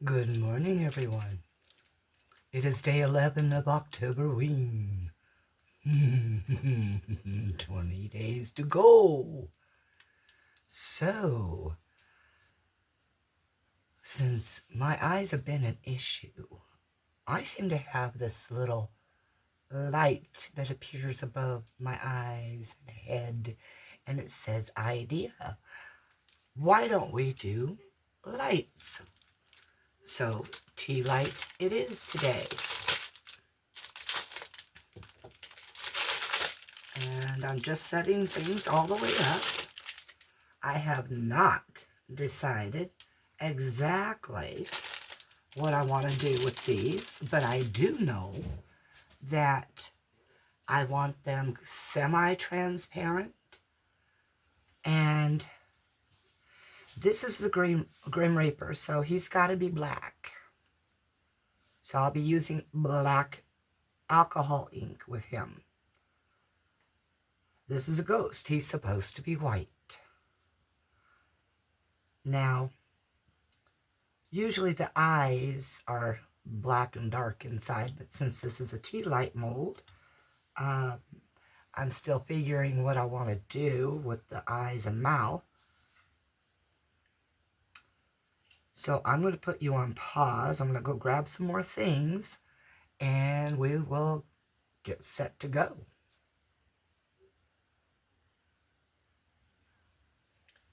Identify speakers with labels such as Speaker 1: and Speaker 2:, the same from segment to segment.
Speaker 1: Good morning, everyone. It is day 11 of Octoberween. 20 days to go. So, since my eyes have been an issue, I seem to have this little light that appears above my eyes and head, and it says idea. Why don't we do lights? So, tea light it is today. And I'm just setting things all the way up. I have not decided exactly what I want to do with these, but I do know that I want them semi-transparent. And this is the Grim Reaper, so he's got to be black. So I'll be using black alcohol ink with him. This is a ghost. He's supposed to be white. Now, usually the eyes are black and dark inside, but since this is a tea light mold, I'm still figuring what I want to do with the eyes and mouth. So I'm going to put you on pause. I'm going to go grab some more things, and we will get set to go.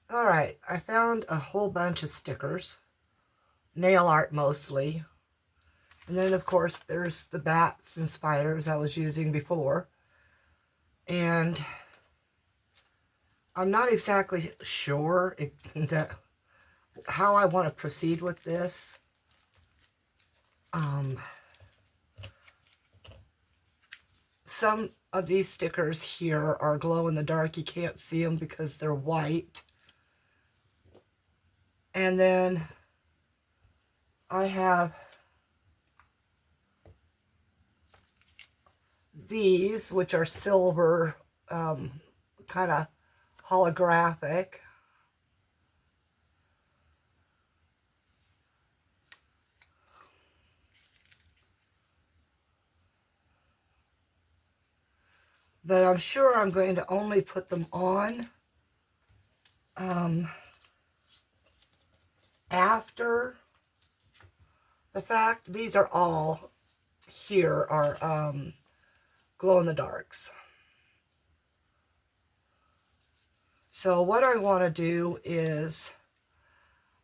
Speaker 1: All right, I found a whole bunch of stickers, nail art mostly. And then, of course, there's the bats and spiders I was using before. And I'm not exactly sure how I want to proceed with this. Some of these stickers here are glow in the dark. You can't see them because they're white. And then I have these, which are silver, kind of holographic. But I'm sure I'm going to only put them on after the fact. These are all here are glow-in-the-darks. So what I want to do is,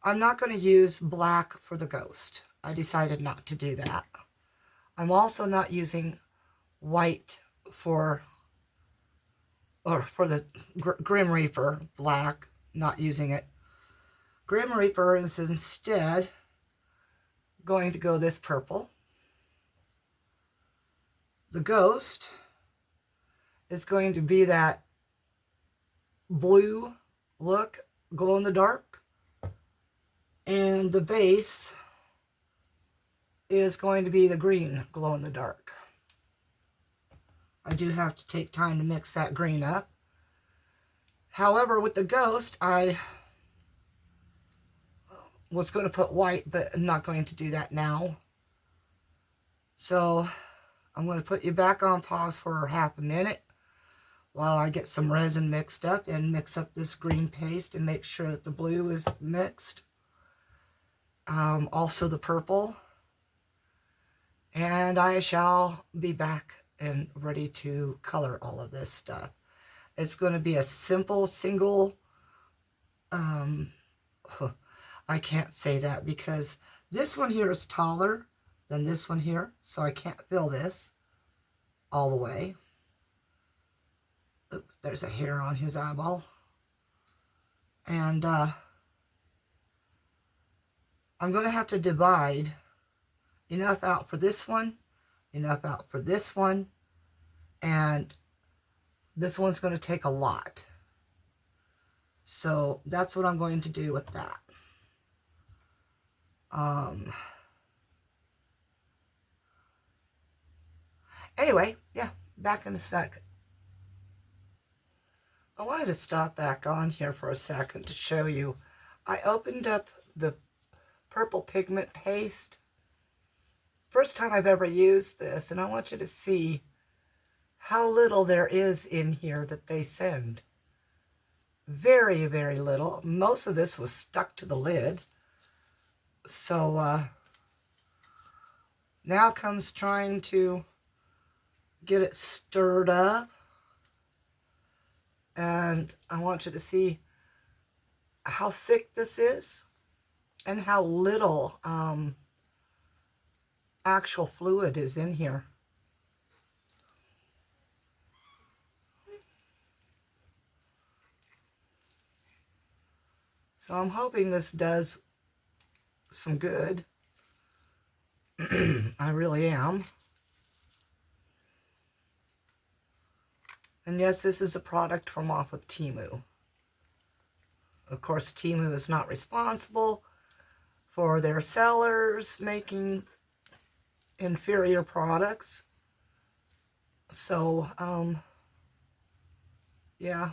Speaker 1: I'm not going to use black for the ghost. I decided not to do that. I'm also not using white for the Grim Reaper, black, not using it. Grim Reaper is instead going to go this purple. The ghost is going to be that blue look, glow in the dark. And the base is going to be the green glow in the dark. I do have to take time to mix that green up. However, with the ghost, I was going to put white, but I'm not going to do that now. So I'm going to put you back on pause for half a minute while I get some resin mixed up and mix up this green paste and make sure that the blue is mixed. Also the purple. And I shall be back and ready to color all of this stuff. It's going to be a simple single, I can't say that because this one here is taller than this one here, so I can't fill this all the way. Oops, there's a hair on his eyeball. And I'm going to have to divide enough out for this one, enough out for this one, and this one's going to take a lot. So that's what I'm going to do with that. Anyway, yeah, back in a sec. I wanted to stop back on here for a second to show you. I opened up the purple pigment paste. First time I've ever used this, and I want you to see how little there is in here that they send. Very, very little. Most of this was stuck to the lid. So now comes trying to get it stirred up. And I want you to see how thick this is and how little actual fluid is in here. So I'm hoping this does some good. I really am. And yes, this is a product from off of Temu. Of course, Temu is not responsible for their sellers making inferior products. So, yeah.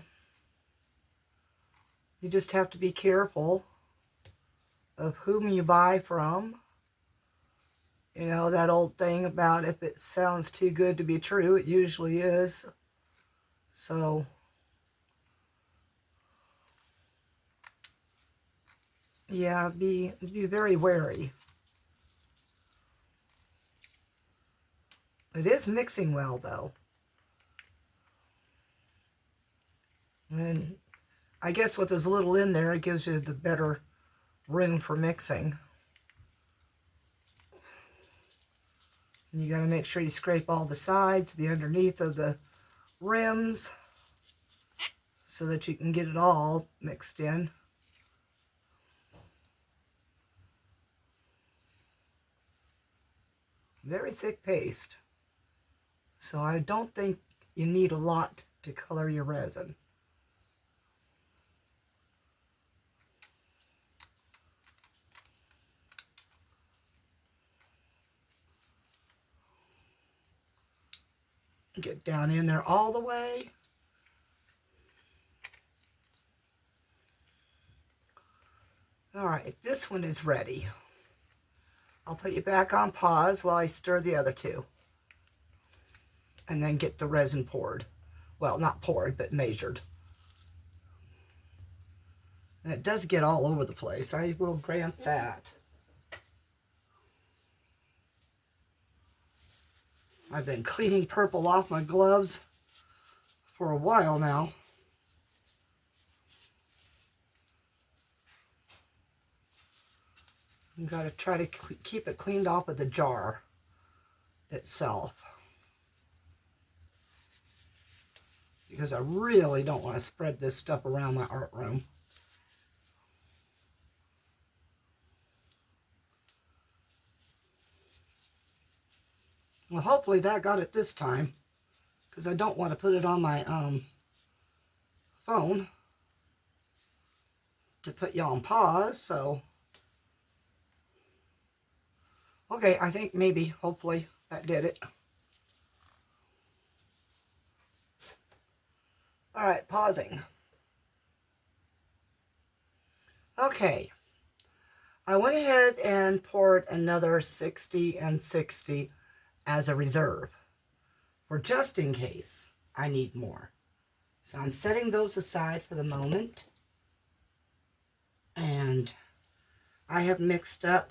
Speaker 1: You just have to be careful of whom you buy from. You know, that old thing about if it sounds too good to be true, it usually is. So, yeah, be very wary. It is mixing well, though. And I guess with as little in there, it gives you the better room for mixing. And you got to make sure you scrape all the sides, the underneath of the rims, so that you can get it all mixed in. Very thick paste. So I don't think you need a lot to color your resin. Get down in there all the way. All right, this one is ready. I'll put you back on pause while I stir the other two. And then get the resin poured. Well, not poured, but measured. And it does get all over the place. I will grant that. I've been cleaning purple off my gloves for a while now. I've got to try to keep it cleaned off of the jar itself. Because I really don't want to spread this stuff around my art room. Well, hopefully that got it this time, because I don't want to put it on my phone to put you on pause, so. Okay, I think maybe, hopefully, that did it. All right, pausing. Okay, I went ahead and poured another 60 and 60 as a reserve, for just in case I need more. So I'm setting those aside for the moment. And I have mixed up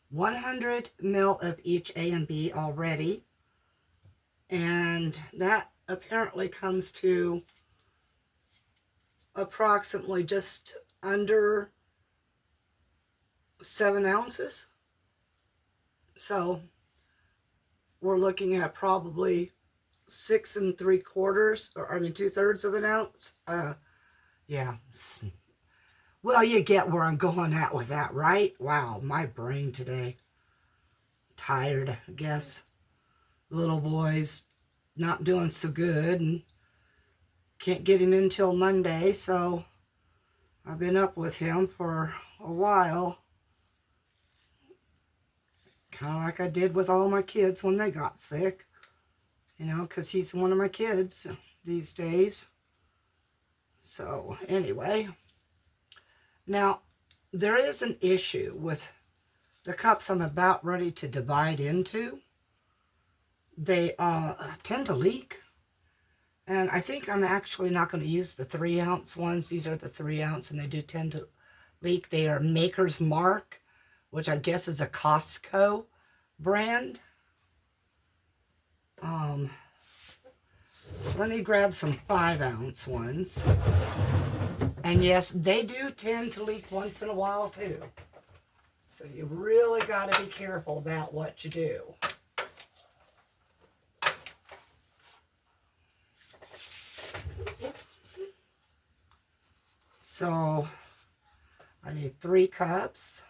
Speaker 1: 100 ml of each A and B already. And that apparently comes to approximately just under 7 ounces. So we're looking at probably 6 3/4, or I mean 2/3 of an ounce. Yeah. Well, you get where I'm going at with that, right? Wow, my brain today. Tired, I guess. Little boy's not doing so good, and can't get him in till Monday, so I've been up with him for a while. Kind of like I did with all my kids when they got sick. You know, because he's one of my kids these days. So, anyway. Now, there is an issue with the cups I'm about ready to divide into. They tend to leak. And I think I'm actually not going to use the 3-ounce ones. These are the 3-ounce, and they do tend to leak. They are Maker's Mark, which I guess is a Costco brand. So let me grab some 5-ounce ones. And yes, they do tend to leak once in a while too. So you really got to be careful about what you do. So I need 3 cups.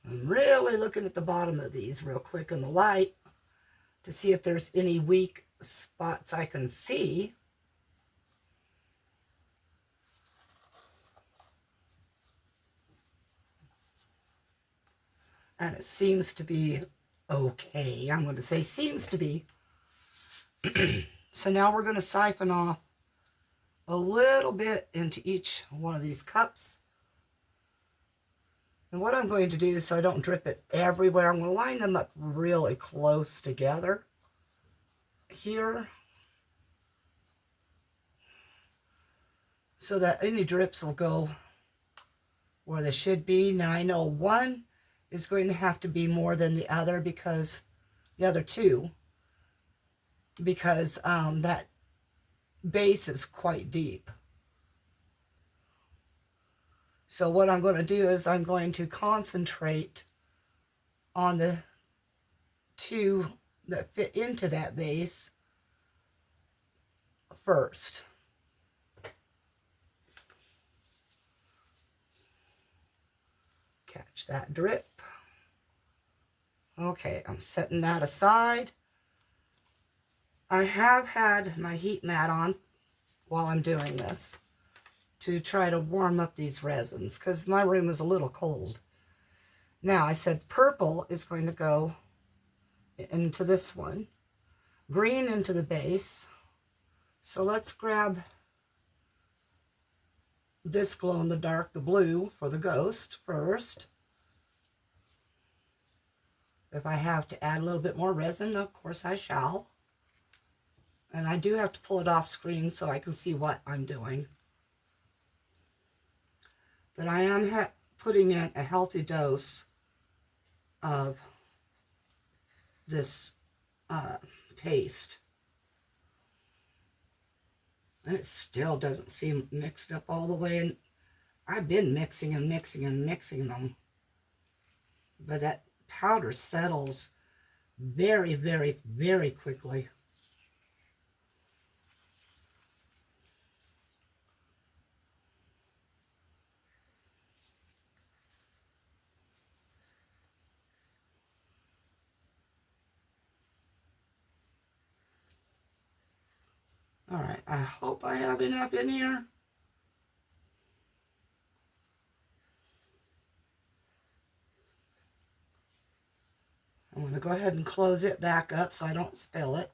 Speaker 1: I'm really looking at the bottom of these real quick in the light to see if there's any weak spots I can see. And it seems to be okay. I'm going to say seems to be. So now we're going to siphon off a little bit into each one of these cups. And what I'm going to do, so I don't drip it everywhere, I'm going to line them up really close together here, so that any drips will go where they should be. Now I know one is going to have to be more than the other, because the other two, because that base is quite deep. So what I'm going to do is I'm going to concentrate on the 2 that fit into that base first. Catch that drip. Okay, I'm setting that aside. I have had my heat mat on while I'm doing this to try to warm up these resins, because my room is a little cold. Now, I said purple is going to go into this one, green into the base. So let's grab this glow-in-the-dark, the blue, for the ghost first. If I have to add a little bit more resin, of course I shall. And I do have to pull it off screen so I can see what I'm doing. But I am putting in a healthy dose of this paste. And it still doesn't seem mixed up all the way. And I've been mixing and mixing and mixing them. But that powder settles very, very, very quickly. All right, I hope I have enough in here. I'm going to go ahead and close it back up so I don't spill it.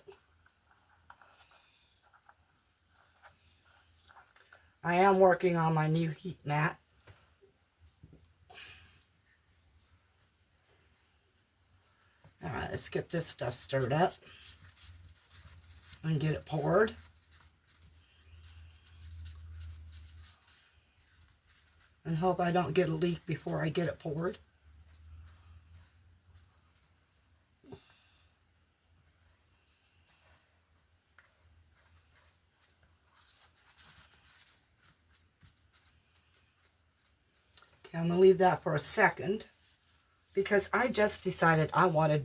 Speaker 1: I am working on my new heat mat. All right, let's get this stuff stirred up and get it poured. And hope I don't get a leak before I get it poured. Okay, I'm going to leave that for a second, because I just decided I want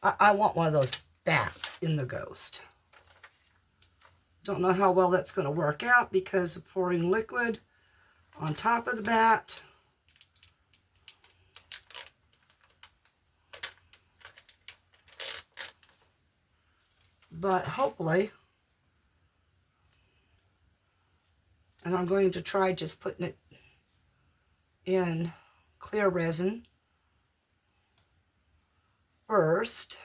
Speaker 1: one of those bats in the ghost. Don't know how well that's going to work out because of pouring liquid on top of the bat. But hopefully, and I'm going to try just putting it in clear resin first.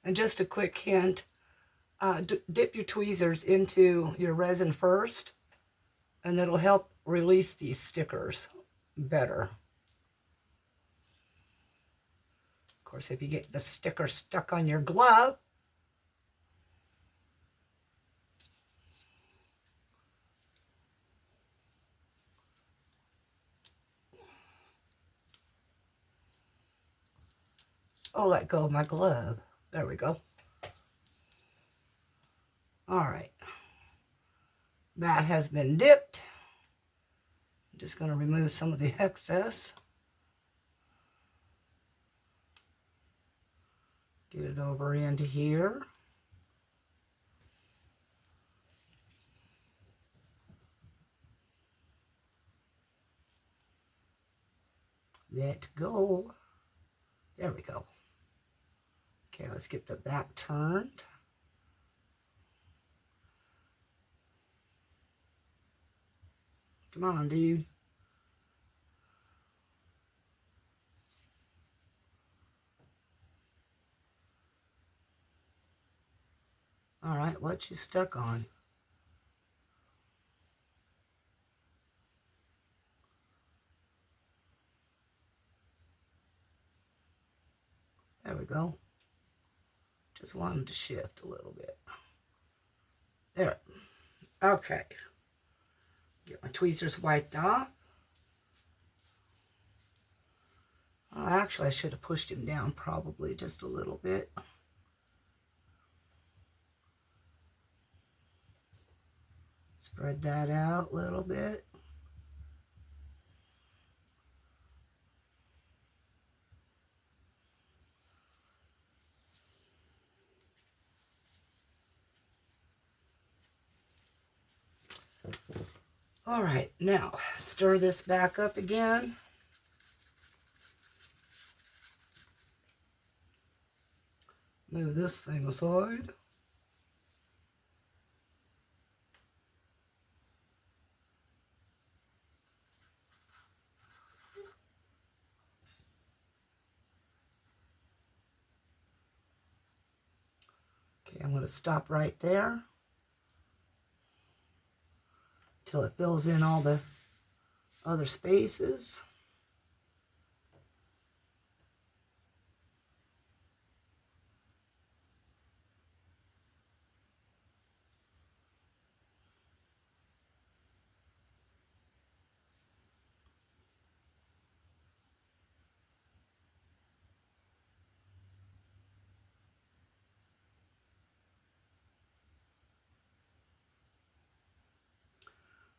Speaker 1: And just a quick hint, dip your tweezers into your resin first, and it'll help release these stickers better. Of course, if you get the sticker stuck on your glove, oh, let go of my glove. There we go. All right. That has been dipped. I'm just going to remove some of the excess. Get it over into here. Let go. There we go. Okay, let's get the back turned. Come on, dude. All right, what you stuck on? There we go. Just want them to shift a little bit. There. Okay. Get my tweezers wiped off. Well, actually, I should have pushed him down probably just a little bit. Spread that out a little bit. All right, now stir this back up again. Move this thing aside. Okay, I'm going to stop right there till it fills in all the other spaces.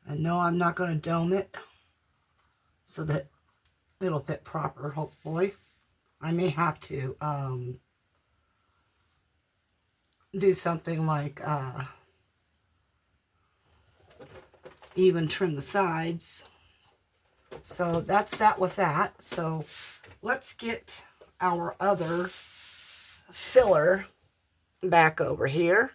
Speaker 1: And no, I'm not going to dome it so that it'll fit proper, hopefully. I may have to do something like even trim the sides. So that's that with that. So let's get our other filler back over here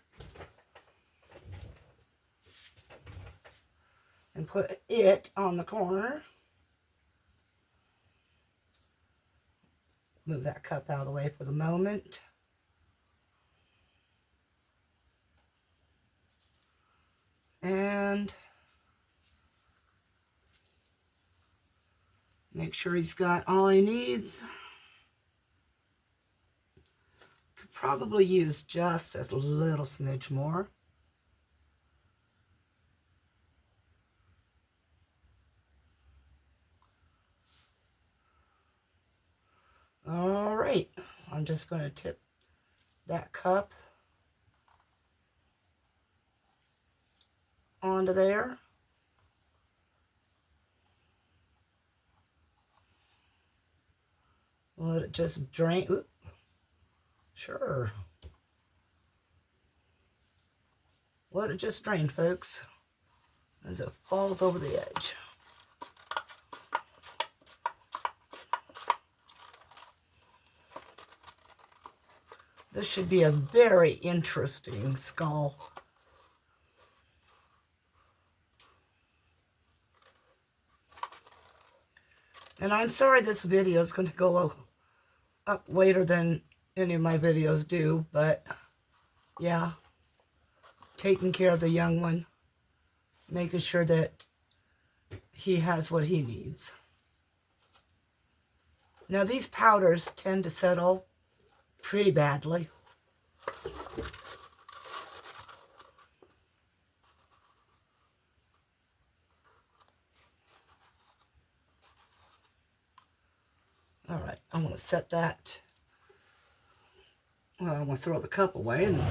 Speaker 1: and put it on the corner. Move that cup out of the way for the moment. And make sure he's got all he needs. Could probably use just a little smidge more. All right, I'm just going to tip that cup onto there. Let it just drain. Ooh. Sure. Let it just drain, folks, as it falls over the edge. This should be a very interesting skull. And I'm sorry this video is going to go up later than any of my videos do, but yeah, taking care of the young one, making sure that he has what he needs. Now these powders tend to settle pretty badly. All right, I'm going to set that. Well, I'm going to throw the cup away and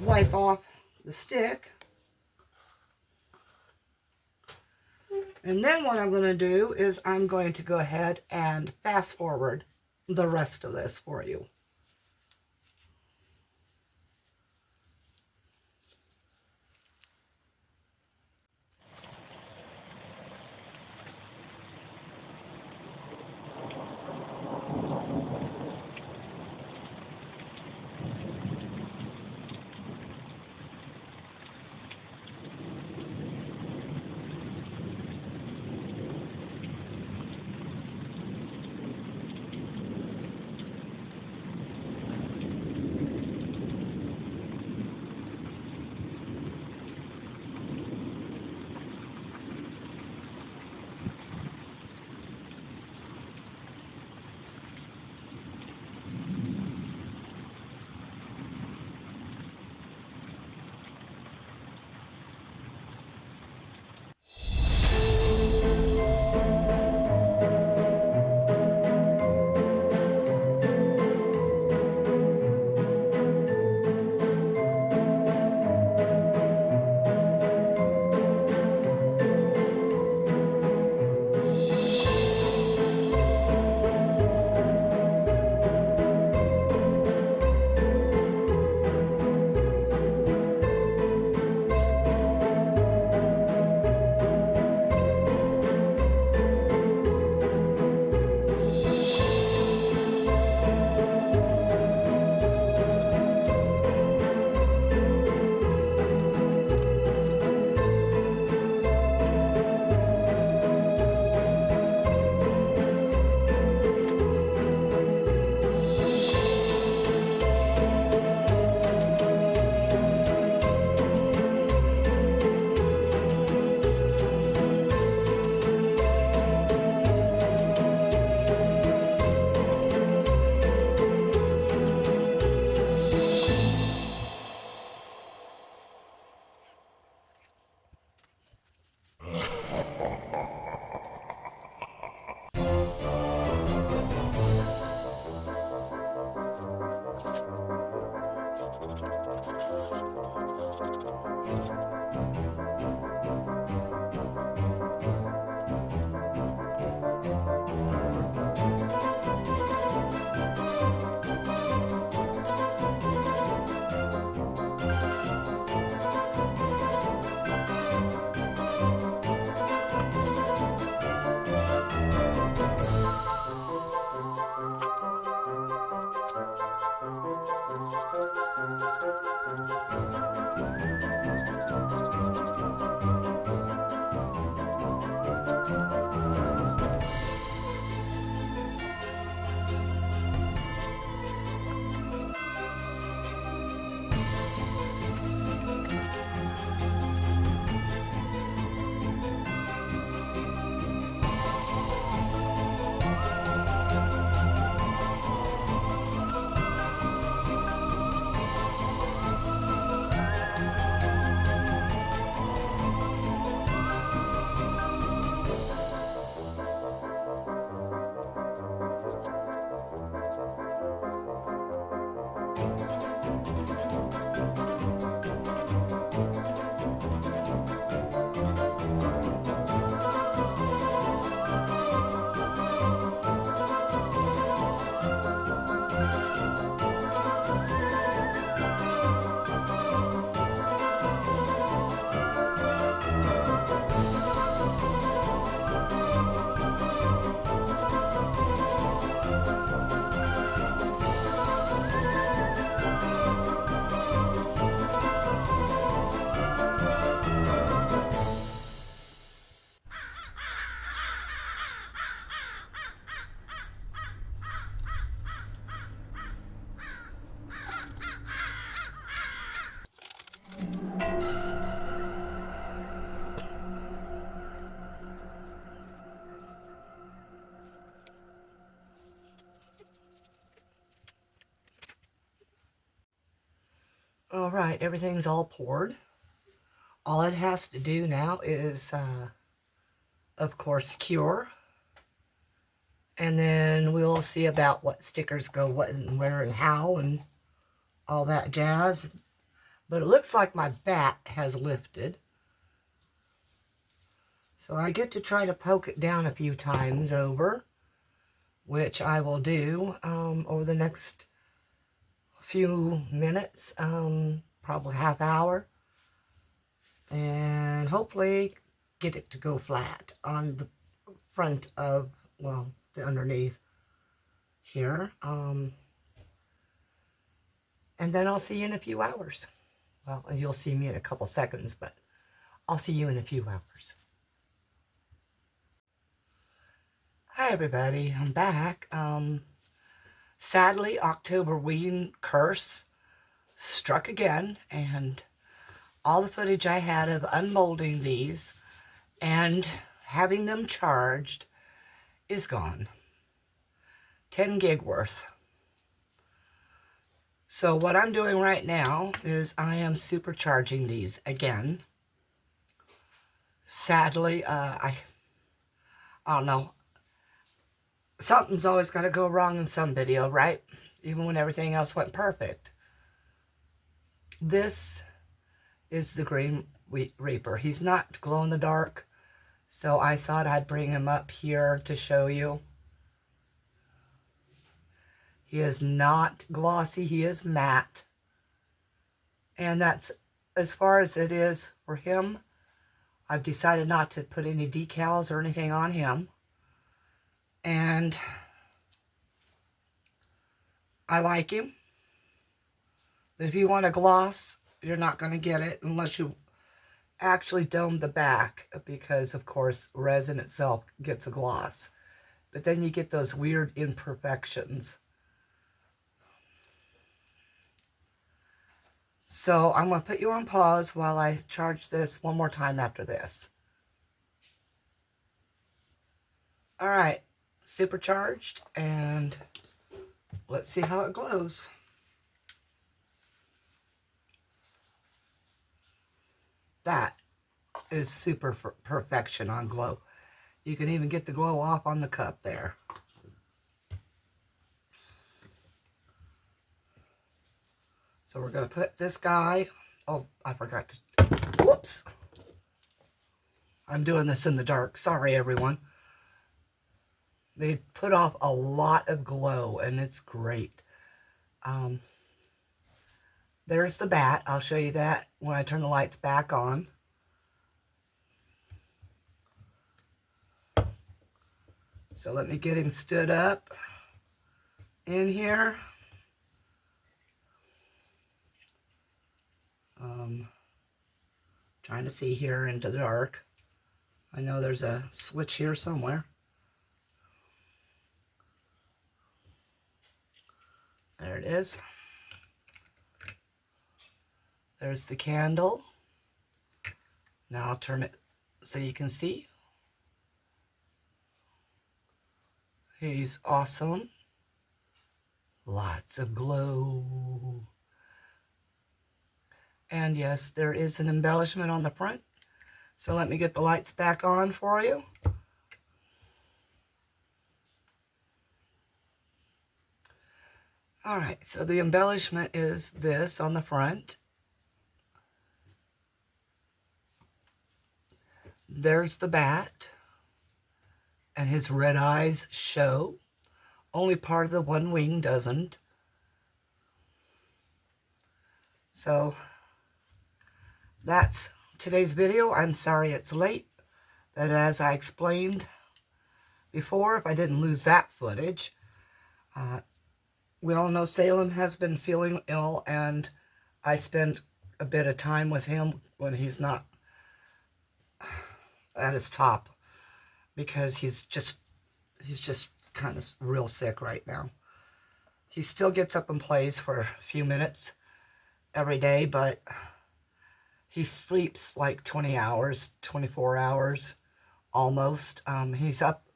Speaker 1: wipe off the stick. And then what I'm going to do is I'm going to go ahead and fast forward the rest of this for you. All right, everything's all poured. All it has to do now is, of course, cure. And then we'll see about what stickers go what and where and how and all that jazz. But it looks like my bat has lifted. So I get to try to poke it down a few times over, which I will do over the next few minutes, probably half hour. And hopefully get it to go flat on the front of, well, the underneath here. And then I'll see you in a few hours. Well, you'll see me in a couple seconds, but I'll see you in a few hours. Hi, everybody. I'm back. Sadly, Octoberween curse struck again, and all the footage I had of unmolding these and having them charged is gone. 10 gig worth. So what I'm doing right now is I am supercharging these again. Sadly, I don't know. Something's always got to go wrong in some video, right? Even when everything else went perfect. This is the Green Reaper. He's not glow in the dark, so I thought I'd bring him up here to show you. He is not glossy, he is matte. And that's as far as it is for him. I've decided not to put any decals or anything on him. And I like him. But if you want a gloss, you're not going to get it unless you actually dome the back, because of course resin itself gets a gloss. But then you get those weird imperfections. So I'm going to put you on pause while I charge this one more time after this. All right, supercharged, and let's see how it glows. That is super perfection on glow. You can even get the glow off on the cup there. So we're going to put this guy, oh, I forgot to, whoops. I'm doing this in the dark. Sorry, everyone. They put off a lot of glow, and it's great. There's the bat. I'll show you that when I turn the lights back on. So let me get him stood up in here. Trying to see here into the dark. I know there's a switch here somewhere. There it is. There's the candle. Now I'll turn it so you can see. He's awesome. Lots of glow. And yes, there is an embellishment on the front. So let me get the lights back on for you. All right, so the embellishment is this on the front. There's the bat, and his red eyes show. Only part of the one wing doesn't. So that's today's video. I'm sorry it's late, but as I explained before, if I didn't lose that footage, we all know Salem has been feeling ill, and I spent a bit of time with him when he's not at his top, because he's just kind of real sick right now. He still gets up and plays for a few minutes every day, but he sleeps like 20 hours, 24 hours almost. He's up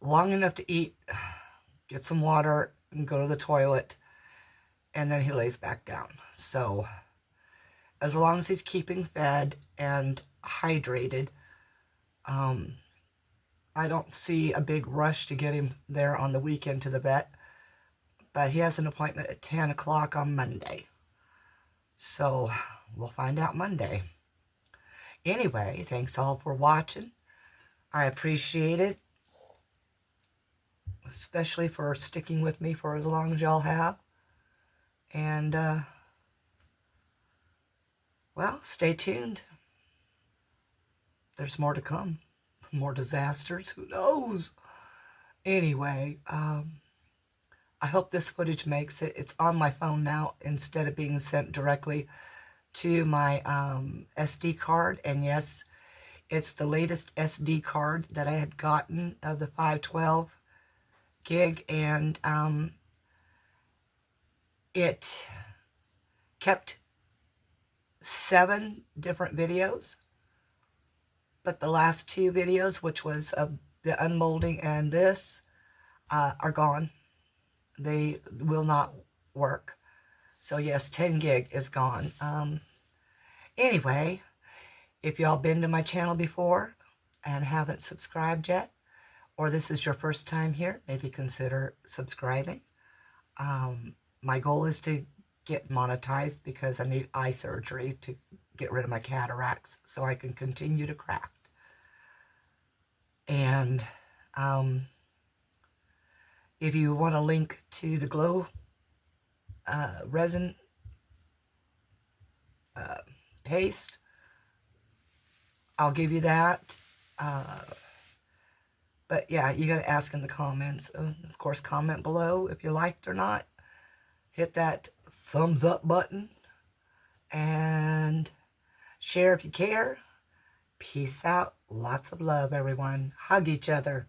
Speaker 1: long enough to eat, get some water, and go to the toilet. and then he lays back down. So as long as he's keeping fed and hydrated, I don't see a big rush to get him there on the weekend to the vet. But he has an appointment at 10 o'clock on Monday. So we'll find out Monday. Anyway, thanks all for watching. I appreciate it, especially for sticking with me for as long as y'all have. And, well, stay tuned. There's more to come. More disasters. Who knows? Anyway, I hope this footage makes it. It's on my phone now instead of being sent directly to my SD card. And yes, it's the latest SD card that I had gotten of the 512 gig. And it kept 7 different videos. But the last 2 videos, which was of the unmolding and this, are gone. They will not work. So yes, 10 gig is gone. Anyway, if y'all been to my channel before and haven't subscribed yet, or this is your first time here, maybe consider subscribing. My goal is to get monetized because I need eye surgery to get rid of my cataracts so I can continue to craft. And if you want a link to the glow resin paste, I'll give you that. But yeah, you got to ask in the comments. Of course, comment below if you liked or not. Hit that thumbs up button. And share if you care. Peace out. Lots of love, everyone. Hug each other.